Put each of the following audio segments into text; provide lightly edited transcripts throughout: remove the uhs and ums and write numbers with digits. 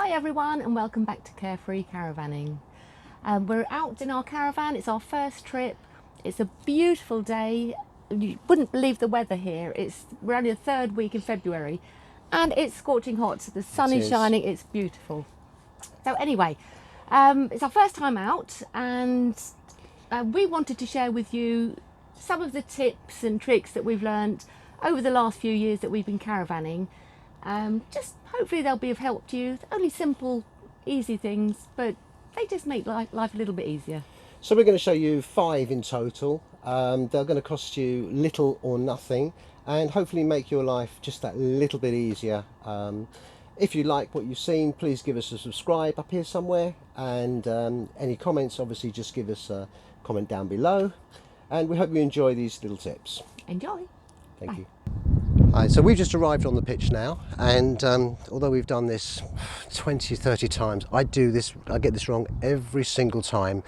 Hi everyone and welcome back to Carefree Caravanning. We're out in our caravan, it's our first trip, it's a beautiful day. You wouldn't believe the weather here. We're only the third week in February and it's scorching hot, so the sun is shining, it's beautiful. So anyway, it's our first time out and we wanted to share with you some of the tips and tricks that we've learned over the last few years that we've been caravanning. Just hopefully they'll be of help to you. Only simple, easy things, but they just make life a little bit easier. So we're going to show you 5 in total. They're going to cost you little or nothing and hopefully make your life just that little bit easier. If you like what you've seen, please give us a subscribe up here somewhere, and any comments, obviously just give us a comment down below, and we hope you enjoy these little tips. Enjoy. Thank you. Right, so we've just arrived on the pitch now, and although we've done this 20-30 times, I get this wrong every single time.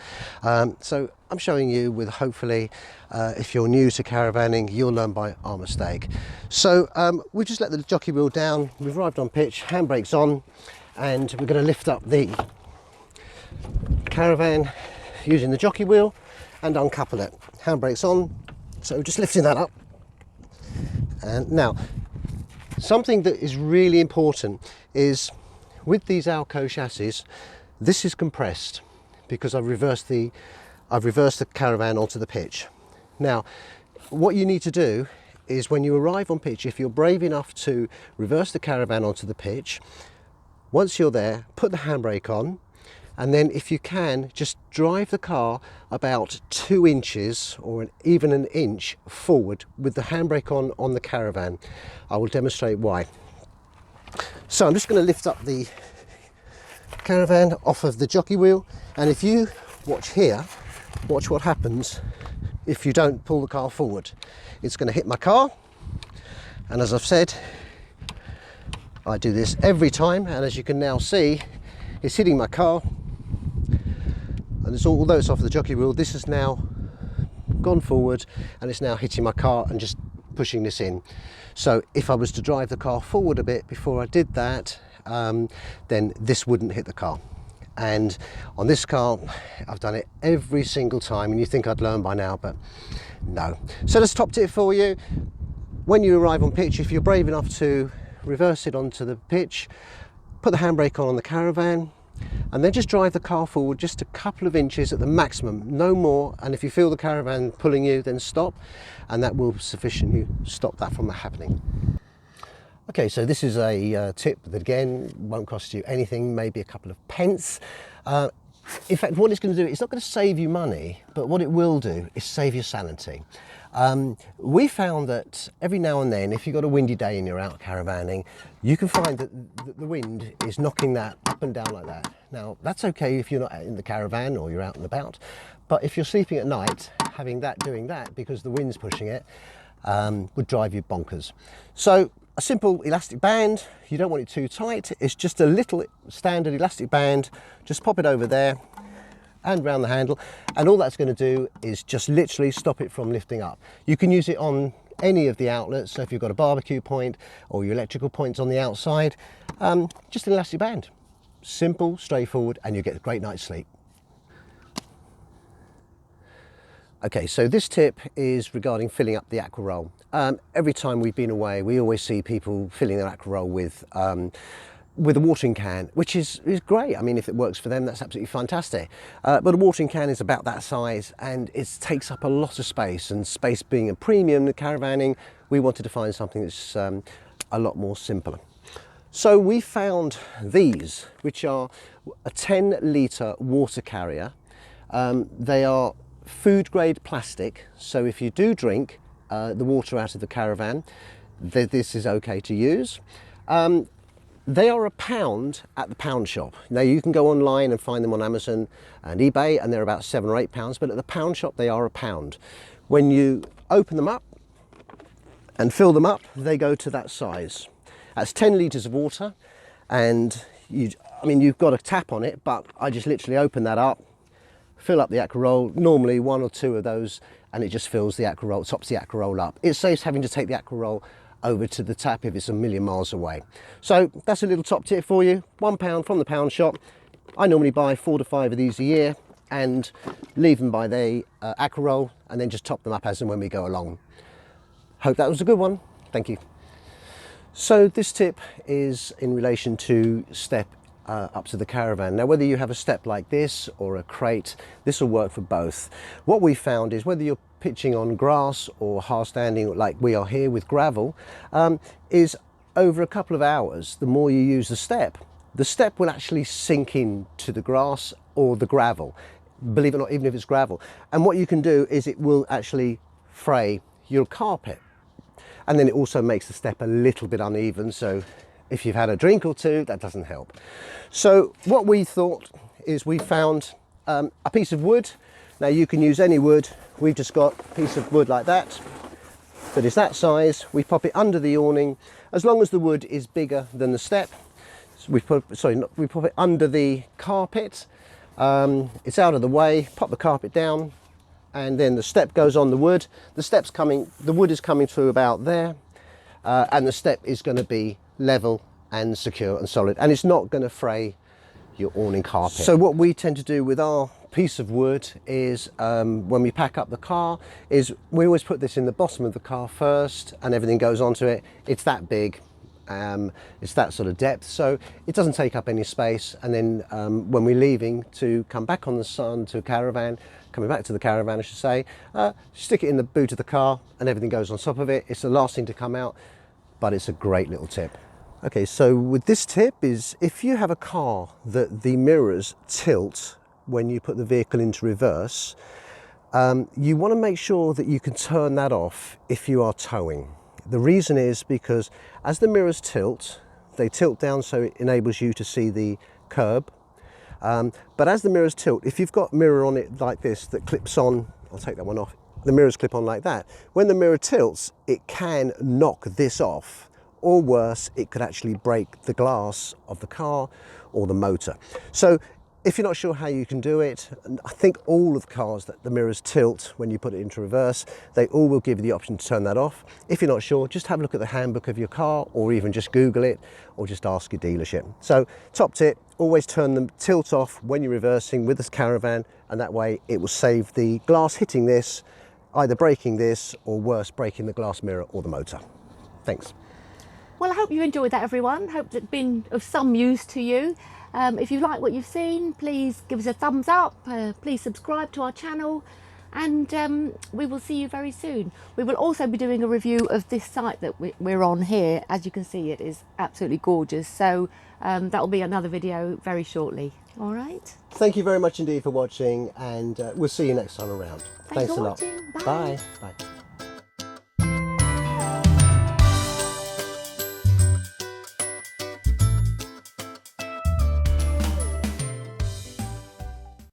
So I'm showing you with hopefully, if you're new to caravanning, you'll learn by our mistake. So we've just let the jockey wheel down, we've arrived on pitch, handbrakes on, and we're going to lift up the caravan using the jockey wheel and uncouple it. Handbrakes on, so just lifting that up. And now, something that is really important is with these Alco chassis, this is compressed because I've reversed the caravan onto the pitch. Now, what you need to do is when you arrive on pitch, if you're brave enough to reverse the caravan onto the pitch, once you're there, put the handbrake on, and then if you can, just drive the car about 2 inches or even an inch forward with the handbrake on the caravan. I will demonstrate why. So I'm just going to lift up the caravan off of the jockey wheel, and if you watch here, watch what happens if you don't pull the car forward. It's going to hit my car, and as I've said, I do this every time, and as you can now see, it's hitting my car. And although it's off the jockey wheel, this has now gone forward and it's now hitting my car and just pushing this in. So if I was to drive the car forward a bit before I did that, then this wouldn't hit the car. And on this car, I've done it every single time, and you think I'd learn by now, but no. So that's top tip for you. When you arrive on pitch, if you're brave enough to reverse it onto the pitch, put the handbrake on the caravan, and then just drive the car forward just a couple of inches at the maximum, no more. And if you feel the caravan pulling you, then stop, and that will sufficiently stop that from happening. Okay, so this is a tip that again won't cost you anything, maybe a couple of pence. In fact, what it's going to do, it's not going to save you money, but what it will do is save your sanity. We found that every now and then, if you've got a windy day and you're out caravanning, you can find that the wind is knocking that up and down like that. Now, that's okay if you're not in the caravan or you're out and about, but if you're sleeping at night, doing that because the wind's pushing it, would drive you bonkers. So a simple elastic band, you don't want it too tight, it's just a little standard elastic band, just pop it over there and round the handle, and all that's going to do is just literally stop it from lifting up. You can use it on any of the outlets, so if you've got a barbecue point or your electrical points on the outside, just an elastic band. Simple, straightforward, and you get a great night's sleep. Okay, so this tip is regarding filling up the aqua roll. Every time we've been away, we always see people filling their aqua roll with a watering can, which is great. I mean, if it works for them, that's absolutely fantastic. But a watering can is about that size and it takes up a lot of space, and space being a premium in caravanning, we wanted to find something that's a lot more simpler. So we found these, which are a 10-litre water carrier. They are food grade plastic, so if you do drink the water out of the caravan, this is okay to use. They are £1 at the pound shop. Now you can go online and find them on Amazon and eBay, and they're about £7 or £8, but at the pound shop they are £1. When you open them up and fill them up, they go to that size. That's 10 litres of water, and you've got a tap on it, but I just literally open that up, fill up the aqua roll, normally 1 or 2 of those, and it just fills the aqua roll, tops the aqua roll up. It saves having to take the aqua roll over to the tap if it's a million miles away. So that's a little top tip for you. £1 from the pound shop. I normally buy 4 to 5 of these a year and leave them by the aqua roll and then just top them up as and when we go along. Hope that was a good one. Thank you. So this tip is in relation to step up to the caravan. Now, whether you have a step like this or a crate, this will work for both. What we found is whether you're pitching on grass or hard standing like we are here with gravel, is over a couple of hours, the more you use the step will actually sink into the grass or the gravel, believe it or not, even if it's gravel. And what you can do is it will actually fray your carpet. And then it also makes the step a little bit uneven, so if you've had a drink or two, that doesn't help. So what we thought is we found a piece of wood. Now you can use any wood. We've just got a piece of wood like that is that size. We pop it under the awning as long as the wood is bigger than the step. So we pop it under the carpet. It's out of the way. Pop the carpet down, and then the step goes on the wood. The wood is coming through about there, and the step is going to be level and secure and solid, and it's not going to fray your awning carpet. So what we tend to do with our piece of wood is when we pack up the car is we always put this in the bottom of the car first and everything goes onto it. It's that big, it's that sort of depth, so it doesn't take up any space. And then when we're leaving to come back on the sun to a caravan, coming back to the caravan I should say, stick it in the boot of the car and everything goes on top of it. It's the last thing to come out, but it's a great little tip. Okay, so with this tip is if you have a car that the mirrors tilt when you put the vehicle into reverse, you want to make sure that you can turn that off if you are towing. The reason is because as the mirrors tilt, they tilt down so it enables you to see the curb. But as the mirrors tilt, if you've got a mirror on it like this that clips on, I'll take that one off, the mirrors clip on like that. When the mirror tilts, it can knock this off, or worse, it could actually break the glass of the car or the motor. So if you're not sure how you can do it, I think all of the cars that the mirrors tilt when you put it into reverse, they all will give you the option to turn that off. If you're not sure, just have a look at the handbook of your car, or even just Google it, or just ask your dealership. So top tip, always turn them tilt off when you're reversing with this caravan, and that way it will save the glass hitting this, either breaking this, or worse, breaking the glass mirror or the motor. Thanks. Well, I hope you enjoyed that, everyone. Hope it's been of some use to you. If you like what you've seen, please give us a thumbs up, please subscribe to our channel, and we will see you very soon. We will also be doing a review of this site that we're on here. As you can see, it is absolutely gorgeous, so that will be another video very shortly. All right? Thank you very much indeed for watching, and we'll see you next time around. Thanks a for lot. watching. Bye. Bye. Bye.